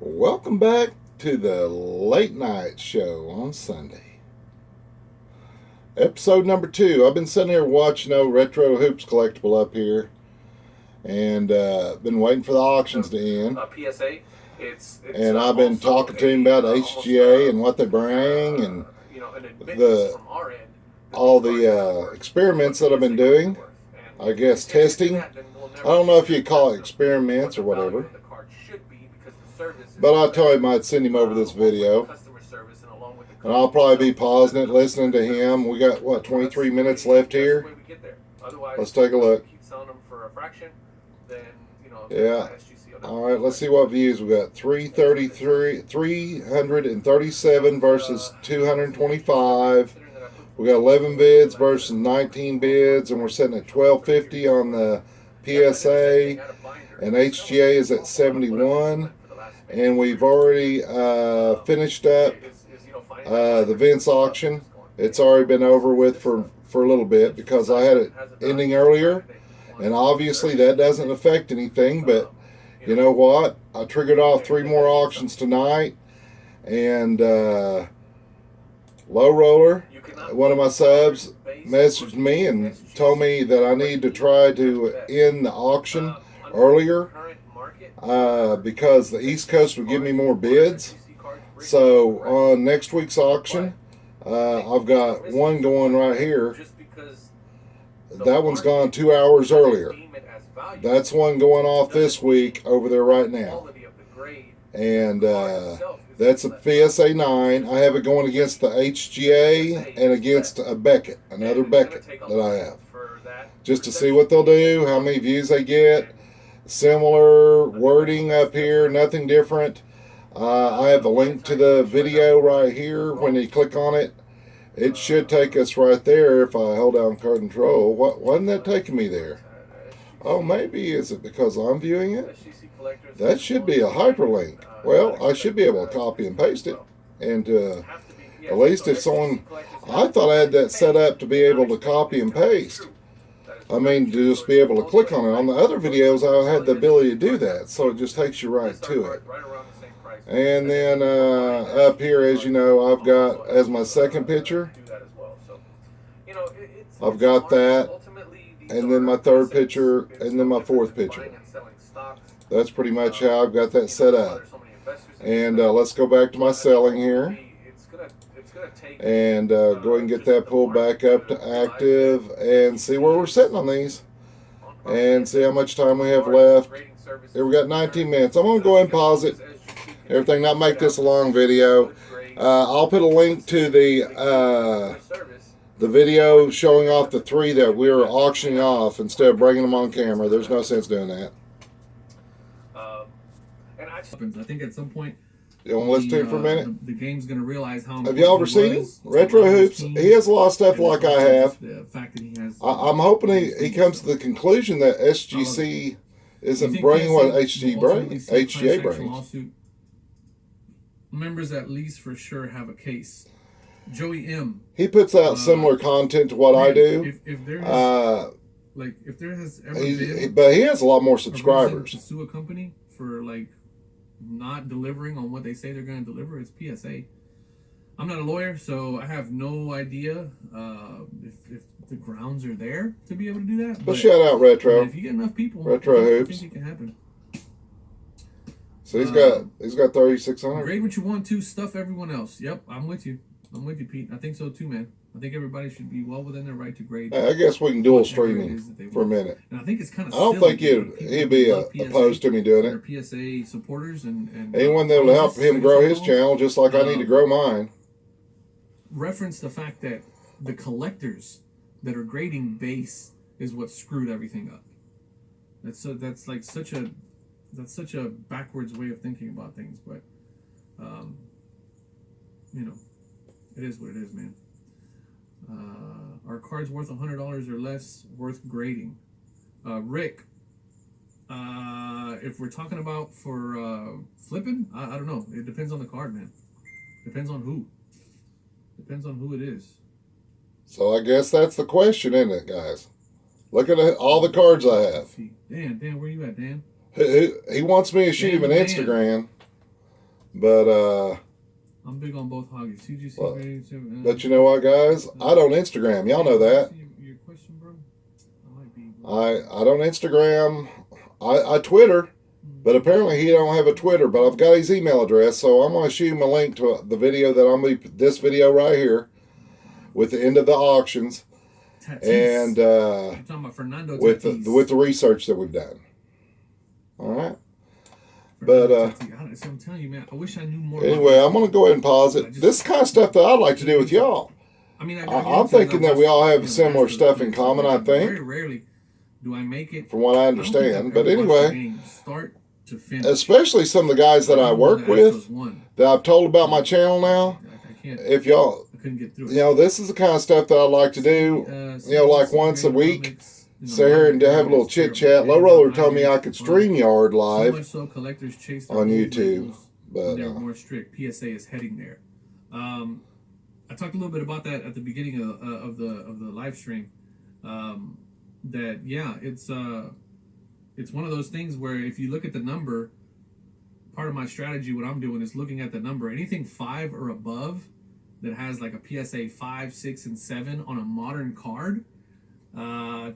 Welcome back to the late night show on Sunday. Episode number 2. I've been sitting here watching Retro Hoops Collectible up here and been waiting for the auctions to end. PSA. And I've been talking to him about HGA and what they bring and all the experiments that I've been doing. I guess testing. I don't know if you call it experiments or whatever. But I told him I'd send him over this video. And I'll probably be pausing it, listening to him. We got, what, 23 minutes left here? Let's take a look. Yeah. All right, let's see what views we got. 337 versus 225. We got 11 bids versus 19 bids, and we're sitting at 1250 on the PSA, and HGA is at 71. And we've already finished up the Vince auction. It's already been over with for a little bit because I had it ending earlier. And obviously that doesn't affect anything. But you know what? I triggered off 3 more auctions tonight. And Low Roller, one of my subs, messaged me and told me that I need to try to end the auction earlier. Because the East Coast would give me more bids. So on next week's auction, I've got one going right here. That one's gone 2 hours earlier. That's one going off this week over there right now. And that's a PSA 9. I have it going against the HGA and against a Beckett, another Beckett that I have. Just to see what they'll do, how many views they get. Similar wording up here, nothing different. I have a link to the video right here. When you click on it, it should take us right there if I hold down control. Wasn't that taking me there? Oh, maybe is it because I'm viewing it? That should be a hyperlink. Well, I should be able to copy and paste it. And at least if someone... I thought I had that set up to be able to copy and paste. I mean, to just be able to click on it. On the other videos, I had the ability to do that, so it just takes you right to it. And then up here, as you know, I've got, as my second picture, I've got that, and then my third picture, and then my fourth picture. That's pretty much how I've got that set up. And let's go back to my selling here. And go ahead and get that pulled back up to active and see where we're sitting on these and see how much time we have left. Here we got 19 minutes. I'm going to go ahead and pause it. Everything, not make this a long video. I'll put a link to the video showing off the 3 that we were auctioning off instead of bringing them on camera. There's no sense doing that. I think at some point, you want to listen to him for a minute? The game's going to realize how. Have y'all ever seen him? Retro Hoops. He has a lot of stuff like I have. The fact that he has. I'm hoping he comes to the conclusion that SGC isn't bringing what HGA brings. Members at least for sure have a case. Joey M. He puts out similar content to what I do. If there has ever been, but he has a lot more subscribers. To sue a company for not delivering on what they say they're going to deliver, it's PSA. I'm not a lawyer, so I have no idea if the grounds are there to be able to do that. But shout out Retro. If you get enough people, Retro Hoops. I think it can happen. So he's got 3,600. Grade what you want to, stuff everyone else. Yep, I'm with you, Pete. I think so too, man. I think everybody should be well within their right to grade. I guess we can dual stream him for a minute. And I think it's kind of. I don't think he'd be opposed to me doing it. PSA supporters and anyone that will help him grow his channel, just like I need to grow mine. Reference the fact that the collectors that are grading base is what screwed everything up. That's such a backwards way of thinking about things, but it is what it is, man. Are cards worth $100 or less worth grading? Rick, if we're talking about for flipping, I don't know. It depends on the card, man. Depends on who. Depends on who it is. So I guess that's the question, isn't it, guys? Look at all the cards I have. Dan, where you at, Dan? He wants me to shoot him an Instagram. But I'm big on both hoggies. CGC well, grading. but you know what, guys? I don't Instagram. Y'all know that. Your question, bro? I might be. I don't Instagram. I Twitter, but apparently he don't have a Twitter. But I've got his email address, so I'm gonna shoot him a link to the video that I'm gonna be, this video right here, with the end of the auctions, Tatis. and I'm talking about Fernando with Tatis. with the research that we've done. All right. But I'm telling you, man, I wish I knew more. Anyway, I'm gonna go ahead and pause it. This is the kind of stuff that I'd like to do with y'all. I mean, I'm thinking that we all have similar stuff in common. I think. Very rarely do I make it. From what I understand, but anyway, start to finish. Especially some of the guys that I work with that I've told about my channel now. If y'all, this is the kind of stuff that I like to do. Like once a week. Sit here and have a little chit chat. Low Roller told me I could StreamYard live on YouTube, but they're more strict. PSA is heading there. I talked a little bit about that at the beginning of the live stream. That it's one of those things where if you look at the number, part of my strategy, what I'm doing is looking at the number. Anything 5 or above that has like a PSA 5, 6, and 7 on a modern card.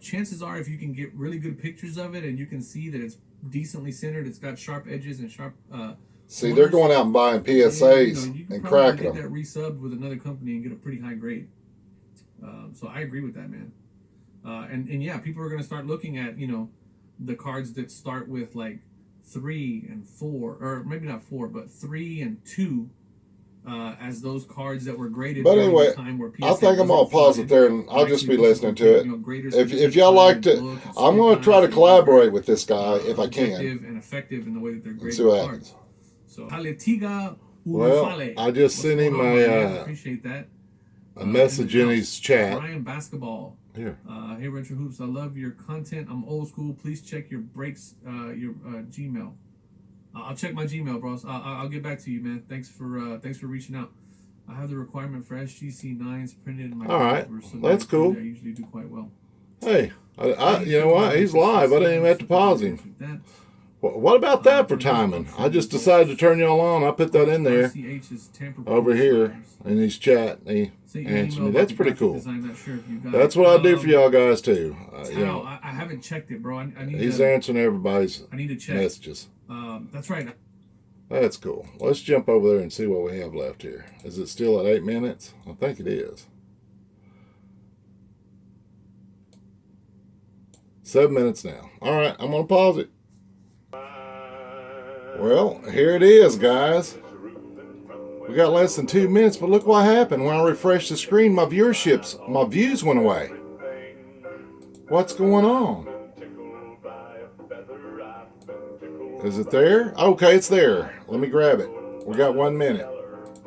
Chances are, if you can get really good pictures of it and you can see that it's decently centered, it's got sharp edges and sharp. See, they're going out and buying PSAs and cracking them. You can get that resubbed with another company and get a pretty high grade. So I agree with that, man. And yeah, people are going to start looking at the cards that start with like 3 and 4, or maybe not 4, but 3 and 2. As those cards that were graded. But anyway, I think I'm gonna pause it there, and I'll just be listening to it. If y'all like to, I'm gonna try to collaborate with this guy if I can. And effective in the way that they're graded. See what happens. So, well, I just sent him appreciate that. A message in his chat. Bryan Basketball. Here. Hey, Retro Hoops, I love your content. I'm old school. Please check your breaks, your Gmail. I'll check my Gmail, bros. I'll get back to you, man. Thanks for reaching out. I have the requirement for SGC 9s printed in my paper, so that's cool. I usually do quite well. Hey, you know what? He's live. I didn't even have to pause him. What about that for timing? I just decided to turn y'all on. I put that in there over here in his chat. He answered me. That's pretty cool. That's what I do for y'all guys too. I haven't checked it, bro. He's answering everybody's messages. That's right. That's cool. Let's jump over there and see what we have left here. Is it still at 8 minutes? I think it is. 7 minutes now. All right, I'm going to pause it. Well, here it is, guys. We got less than 2 minutes, but look what happened. When I refreshed the screen, my views went away. What's going on? Is it there? Okay, it's there. Let me grab it. We got 1 minute.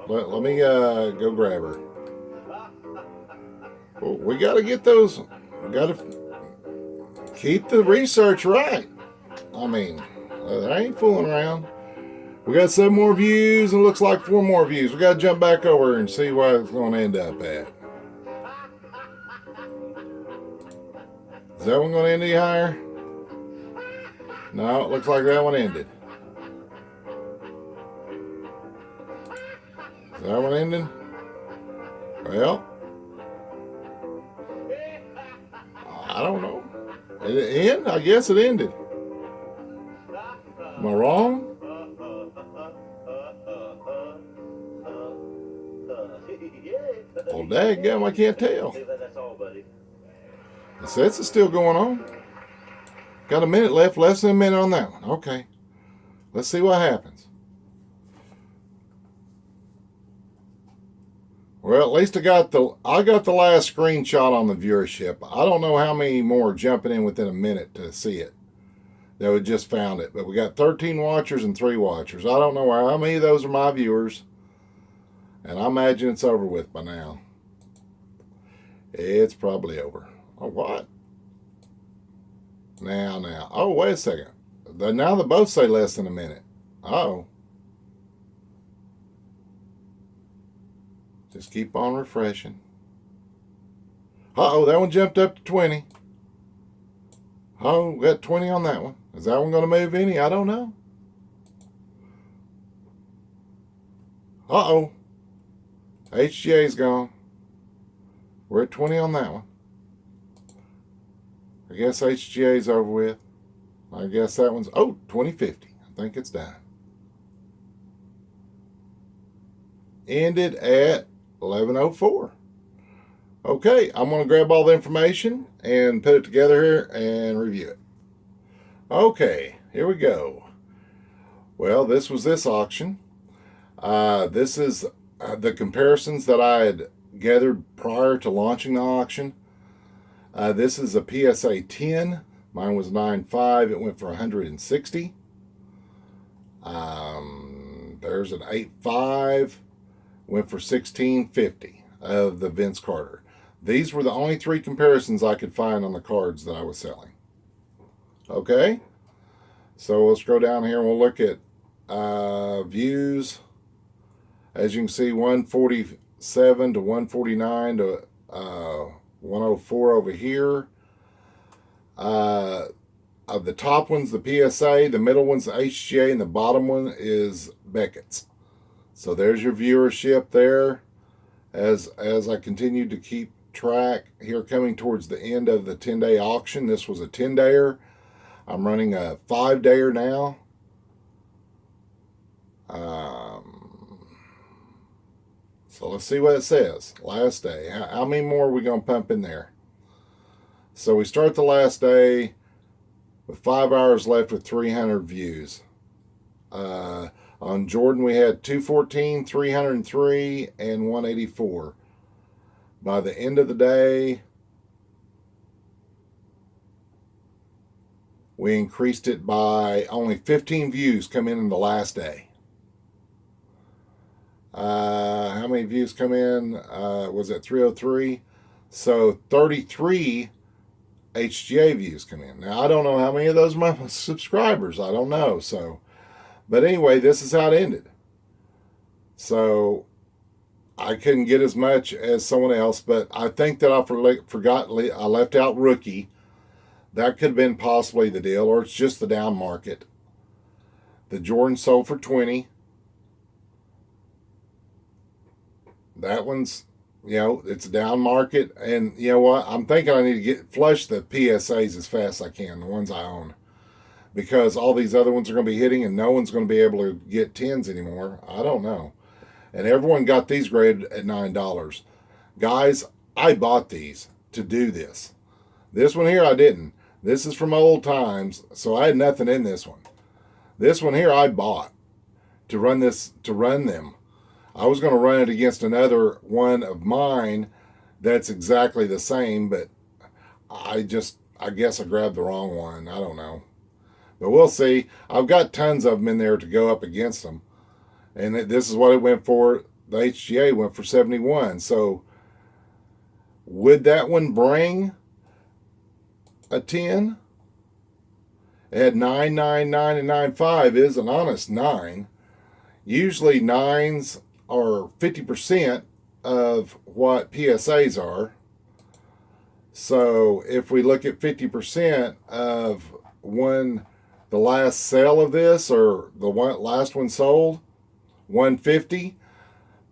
Let me go grab her. Well, we got to get those. We got to keep the research right. I mean, I ain't fooling around. We got 7 more views and looks like 4 more views. We got to jump back over and see where it's going to end up at. Is that one going to end any higher? No, it looks like that one ended. Is that one ending? Well, I don't know. Did it end? I guess it ended. Am I wrong? Well, daggum, I can't tell. The sets is still going on. Got a minute left, less than a minute on that one. Okay. Let's see what happens. Well, at least I got the last screenshot on the viewership. I don't know how many more are jumping in within a minute to see it. That we just found it. But we got 13 watchers and 3 watchers. I don't know how many of those are my viewers. And I imagine it's over with by now. It's probably over. Oh, what? Now. Oh, wait a second. Now they both say less than a minute. Uh-oh. Just keep on refreshing. Uh-oh, that one jumped up to 20. Oh, we got 20 on that one. Is that one going to move any? I don't know. Uh-oh. HGA's gone. We're at 20 on that one. I guess HGA's over with. I guess that one's, 2050. I think it's done. Ended at 11:04. Okay, I'm going to grab all the information and put it together here and review it. Okay, here we go. Well, this was this auction. This is the comparisons that I had gathered prior to launching the auction. This is a PSA 10. Mine was 9.5. It went for 160. There's an 8.5. Went for 16.50 of the Vince Carter. These were the only three comparisons I could find on the cards that I was selling. Okay, so let's go down here and we'll look at views. As you can see, 147 to 149 to 104 over here. Of the top one's the PSA, the middle one's the HGA, and the bottom one is Beckett's. So there's your viewership there. As I continue to keep track here, coming towards the end of the 10-day auction. This was a 10-dayer. I'm running a 5-dayer now. So let's see what it says. Last day. How many more are we going to pump in there? So we start the last day with 5 hours left with 300 views. On Jordan, we had 214, 303, and 184. By the end of the day, we increased it by only 15 views come in the last day. How many views come in? Was it 303? So 33 HGA views come in. Now, I don't know how many of those are my subscribers. I don't know. So, but anyway, this is how it ended. So I couldn't get as much as someone else, but I think that I forgot. I left out rookie. That could have been possibly the deal, or it's just the down market. The Jordan sold for 20. That one's, it's a down market. And you know what? I'm thinking I need to flush the PSAs as fast as I can, the ones I own. Because all these other ones are going to be hitting and no one's going to be able to get 10s anymore. I don't know. And everyone got these graded at $9. Guys, I bought these to do this. This one here I didn't. This is from old times, so I had nothing in this one. This one here I bought to run them. I was going to run it against another one of mine that's exactly the same, but I guess I grabbed the wrong one. I don't know. But we'll see. I've got tons of them in there to go up against them. And this is what it went for. The HGA went for 71. So would that one bring a 10? It had 9, 9, 9, and 9.5 is an honest 9. Usually 9s are 50% of what PSAs are. So if we look at 50% of the last sale of this, or the last one sold, 150,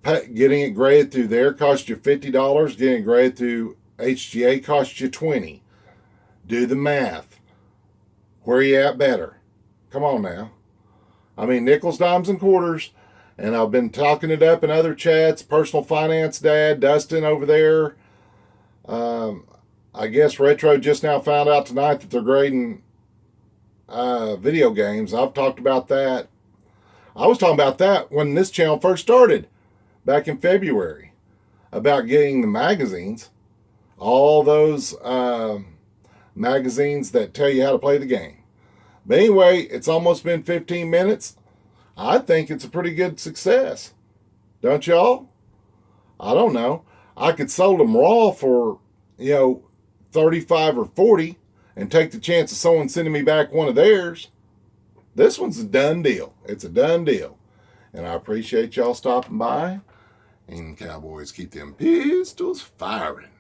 getting it graded through there cost you $50. Getting it graded through HGA cost you $20. Do the math. Where are you at better? Come on now. I mean, nickels, dimes, and quarters. And I've been talking it up in other chats. Personal Finance Dad, Dustin over there. I guess Retro just now found out tonight that they're grading video games. I've talked about that. I was talking about that when this channel first started back in February, about getting the magazines, all those magazines that tell you how to play the game. But anyway, it's almost been 15 minutes. I think it's a pretty good success. Don't y'all? I don't know. I could sold them raw for, 35 or 40 and take the chance of someone sending me back one of theirs. This one's a done deal. It's a done deal. And I appreciate y'all stopping by. And Cowboys, keep them pistols firing.